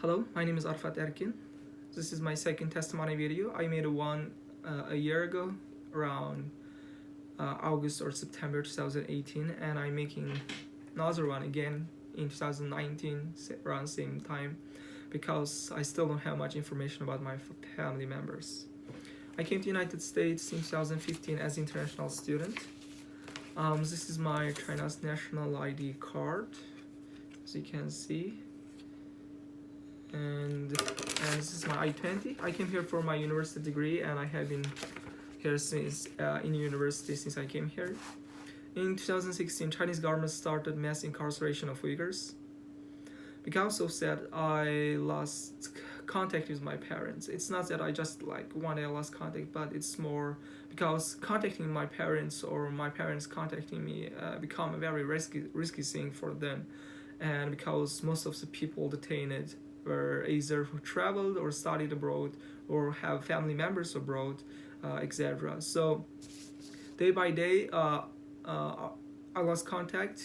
Hello, my name is Alfred. This is my second testimony video. I made one a year ago, around August or September 2018, and I'm making another one again in 2019, around same time, because I still don't have much information about my family members. I came to United States in 2015 as an international student. This is my China's national ID card, as you can see. And this is my I-20. I came here for my university degree, and I have been here since in university since I came here. In 2016, Chinese government started mass incarceration of Uyghurs. Because of that, I lost contact with my parents. It's not that I just one day I lost contact, but it's more because contacting my parents or my parents contacting me become a very risky thing for them, and because most of the people detained were either who traveled or studied abroad or have family members abroad, etc. So day by day, I lost contact,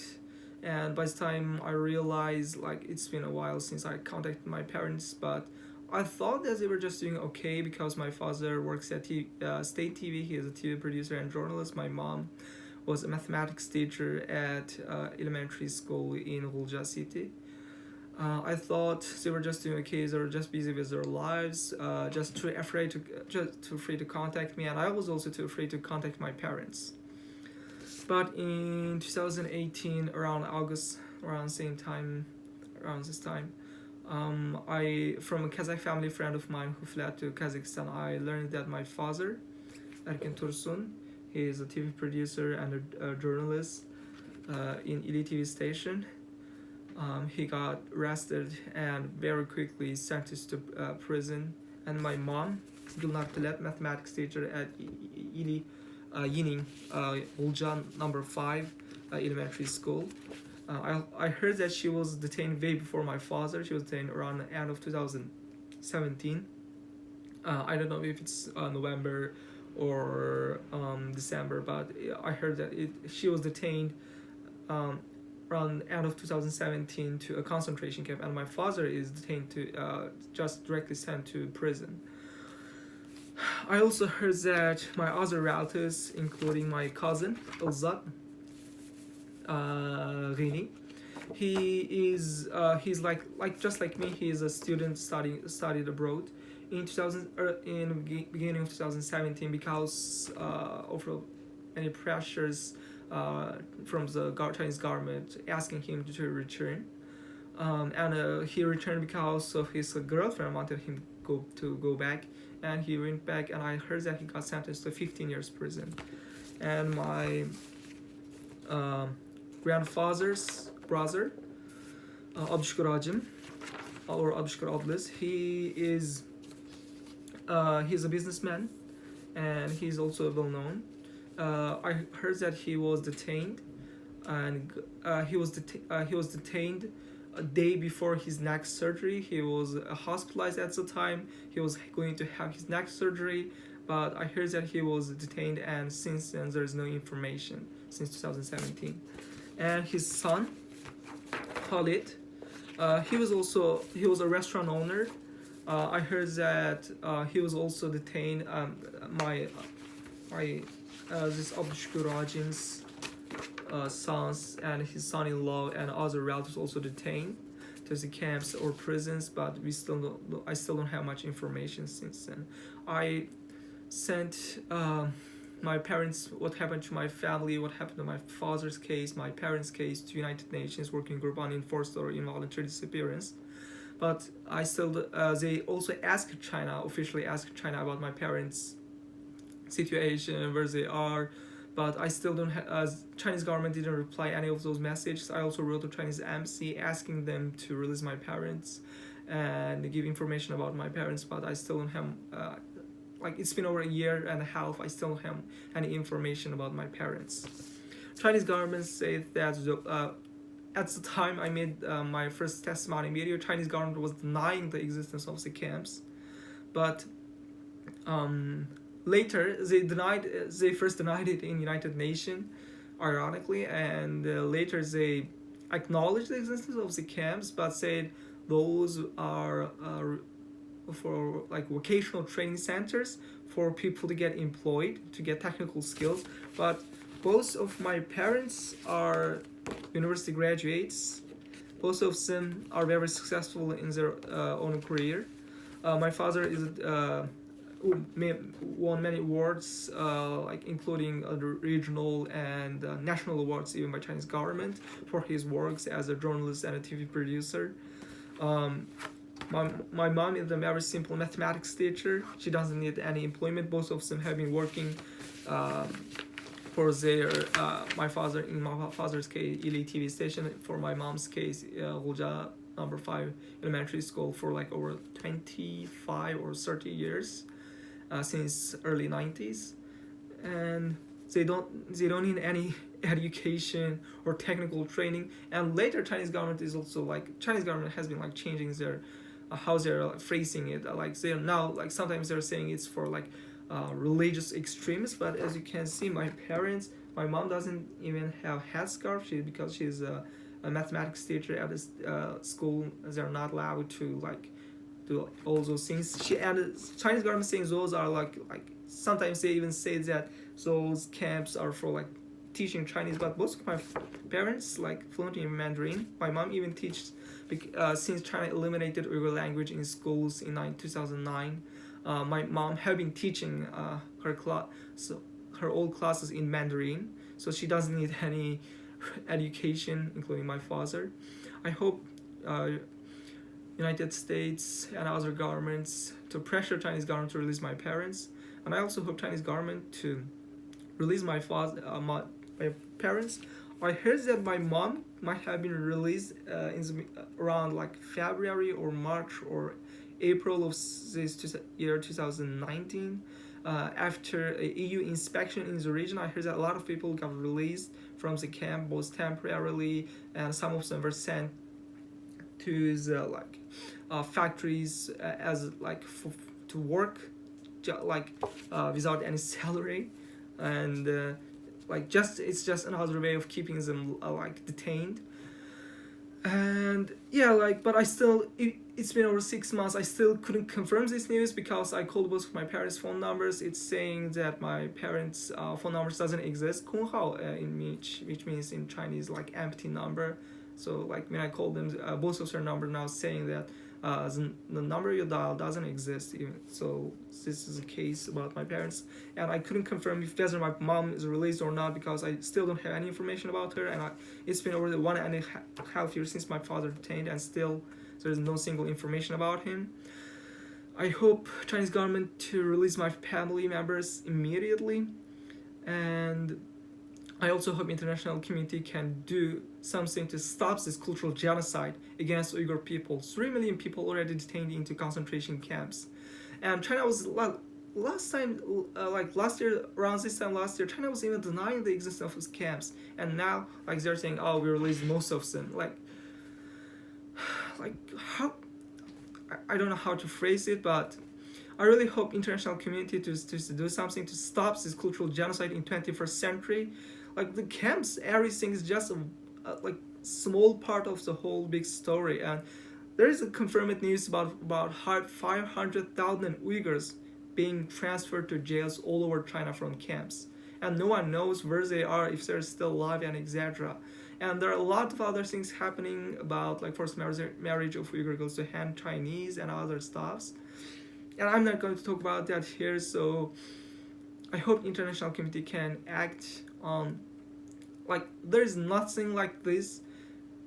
and by the time I realized it's been a while since I contacted my parents, but I thought that they were just doing okay because my father works at state TV. He is a TV producer and journalist. My mom was a mathematics teacher at elementary school in Ulja City. I thought they were just doing okay. They were just busy with their lives, just too afraid to contact me, and I was also too afraid to contact my parents. But in 2018, around August, around this time, I from a Kazakh family friend of mine who fled to Kazakhstan, I learned that my father, Erkin Tursun, he is a TV producer and a journalist in Ili TV station. He got arrested and very quickly sentenced to prison. And my mom, Gulnar Pilet, mathematics teacher at Ili Yining Uljan number 5 elementary school. I heard that she was detained way before my father. She was detained around the end of 2017. I don't know if it's November or December, but I heard that she was detained around the end of 2017 to a concentration camp, and my father is detained to just directly sent to prison. I also heard that my other relatives, including my cousin Ilzat Ghini, he's like just like me. He is a student studied abroad in beginning of 2017 because of many pressures from the Chinese government asking him to return, and he returned because of his girlfriend wanted him to go back, and he went back, and I heard that he got sentenced to 15 years prison. And my grandfather's brother, Abdüşkür Hacim, or Abdüşkür Ablis, he's a businessman, and he's also well known. I heard that he was detained, and he was detained a day before his neck surgery. He was hospitalized at the time. He was going to have his neck surgery, but I heard that he was detained, and since then there is no information since 2017. And his son, Khalid, he was a restaurant owner. I heard that he was also detained. This Abdüşkür Hacim's sons and his son-in-law and other relatives also detained to the camps or prisons, but I still don't have much information since then. I sent my parents what happened to my family, what happened to my father's case, my parents' case to United Nations Working Group on Enforced or Involuntary Disappearance. But I still they also officially asked China about my parents' situation, where they are, but I still don't have, Chinese government didn't reply any of those messages. I also wrote to Chinese embassy asking them to release my parents and give information about my parents, but I still don't have, it's been over a year and a half, I still don't have any information about my parents. Chinese government said that at the time I made my first testimony video, Chinese government was denying the existence of the camps, but later, they first denied it in United Nations, ironically, and later they acknowledged the existence of the camps, but said those are for like vocational training centers for people to get employed, to get technical skills. But both of my parents are university graduates. Both of them are very successful in their own career. My father is won many awards, like including regional and national awards, even by Chinese government, for his works as a journalist and a TV producer. Um, my mom is a very simple mathematics teacher. She doesn't need any employment. Both of them have been working for their my father, in my father's case, Ili TV station. For my mom's case, Hulja number 5 elementary school, for like over 25 or 30 years, since early 90s. And they don't need any education or technical training. And later Chinese government is also like, Chinese government has been like changing their how they're phrasing it. Like they're now like, sometimes they're saying it's for like religious extremists. But as you can see, my parents, my mom doesn't even have headscarf. Because she's a mathematics teacher at this school, they're not allowed to like do all those things. And Chinese government saying those are like sometimes they even say that those camps are for like teaching Chinese. But both of my parents like fluent in Mandarin. My mom even teaches since China eliminated Uyghur language in schools in 2009. My mom have been teaching her old classes in Mandarin, so she doesn't need any education, including my father. I hope United States and other governments to pressure Chinese government to release my parents, and I also hope Chinese government to release my father, my parents. I heard that my mom might have been released around like February or March or April of this year 2019. After a EU inspection in the region, I heard that a lot of people got released from the camp, both temporarily, and some of them were sent to the like factories as like to work, without any salary, and it's just another way of keeping them like detained. And yeah, but I still, it's been over 6 months. I still couldn't confirm this news because I called both of my parents' phone numbers. It's saying that my parents' phone numbers doesn't exist. 空号 which means in Chinese like empty number. So like when I called them, both of their number now saying that the number you dial doesn't exist even. So this is a case about my parents, and I couldn't confirm if whether my mom is released or not because I still don't have any information about her, and it's been over 1.5 years since my father detained, and still there is no single information about him. I hope Chinese government to release my family members immediately, and I also hope international community can do something to stop this cultural genocide against Uyghur people. 3 million people already detained into concentration camps. And China was, last year, around this time last year, China was even denying the existence of these camps. And now, like, they're saying, oh, we released most of them. How, I don't know how to phrase it, but I really hope international community to do something to stop this cultural genocide in 21st century. Like the camps, everything is just a small part of the whole big story. And there is a confirmed news about 500,000 Uyghurs being transferred to jails all over China from camps. And no one knows where they are, if they're still alive, and etc. And there are a lot of other things happening about like forced marriage of Uyghur girls to Han Chinese and other stuffs. And I'm not going to talk about that here, so I hope international community can act on, like, there is nothing like this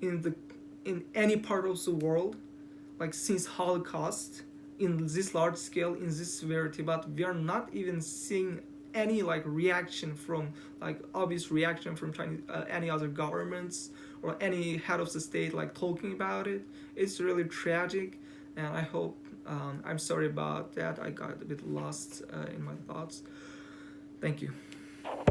in any part of the world, like since Holocaust, in this large scale, in this severity. But we are not even seeing any like reaction from, like, obvious reaction from Chinese, any other governments or any head of the state like talking about it. It's really tragic, and I hope, I'm sorry about that, I got a bit lost in my thoughts. Thank you.